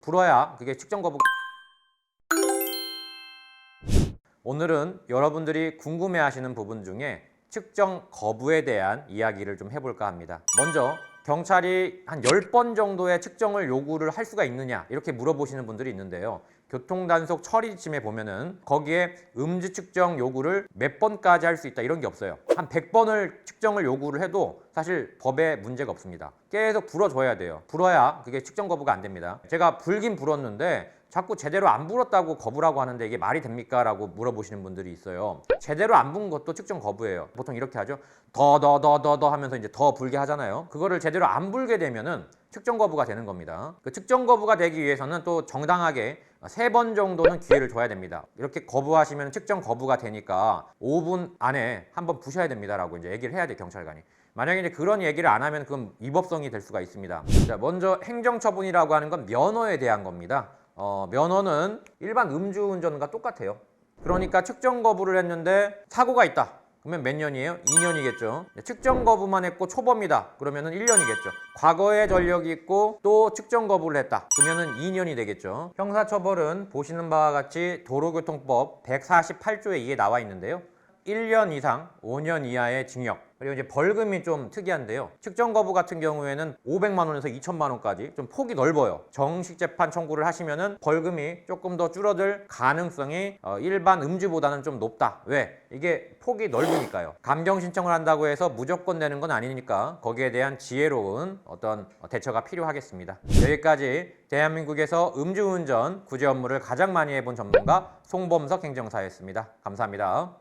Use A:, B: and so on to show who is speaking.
A: 불어야 그게 측정 거부. 오늘은 여러분들이 궁금해하시는 부분 중에 측정 거부에 대한 이야기를 좀 해볼까 합니다. 먼저 경찰이 한 10번 정도의 측정을 요구를 할 수가 있느냐 이렇게 물어보시는 분들이 있는데요. 교통단속 처리지침에 보면은 거기에 음주 측정 요구를 몇 번까지 할 수 있다 이런 게 없어요. 한 100번을 측정을 요구를 해도 사실 법에 문제가 없습니다. 계속 불어줘야 돼요. 불어야 그게 측정 거부가 안 됩니다. 제가 불긴 불었는데 자꾸 제대로 안 불었다고 거부라고 하는데 이게 말이 됩니까? 라고 물어보시는 분들이 있어요. 제대로 안 분 것도 측정 거부예요. 보통 이렇게 하죠. 더 하면서 이제 더 불게 하잖아요. 그거를 제대로 안 불게 되면은 측정 거부가 되는 겁니다. 그 측정 거부가 되기 위해서는 또 정당하게 3번 정도는 기회를 줘야 됩니다. 이렇게 거부하시면 측정 거부가 되니까 5분 안에 한번 부셔야 됩니다. 라고 이제 얘기를 해야 돼, 경찰관이. 만약에 이제 그런 얘기를 안 하면 그건 위법성이 될 수가 있습니다. 자, 먼저 행정처분이라고 하는 건 면허에 대한 겁니다. 면허는 일반 음주운전과 똑같아요. 그러니까 측정 거부를 했는데 사고가 있다. 그러면 몇 년이에요? 2년이겠죠. 측정 거부만 했고 초범이다. 그러면은 1년이겠죠. 과거의 전력이 있고 또 측정 거부를 했다. 그러면은 2년이 되겠죠. 형사처벌은 보시는 바와 같이 도로교통법 148조에 이게 나와 있는데요. 1년 이상 5년 이하의 징역, 그리고 이제 벌금이 좀 특이한데요. 측정 거부 같은 경우에는 500만 원에서 2천만 원까지 좀 폭이 넓어요. 정식 재판 청구를 하시면은 벌금이 조금 더 줄어들 가능성이 일반 음주보다는 좀 높다. 왜? 이게 폭이 넓으니까요. 감경 신청을 한다고 해서 무조건 내는 건 아니니까 거기에 대한 지혜로운 어떤 대처가 필요하겠습니다. 여기까지 대한민국에서 음주운전 구제 업무를 가장 많이 해본 전문가 송범석 행정사였습니다. 감사합니다.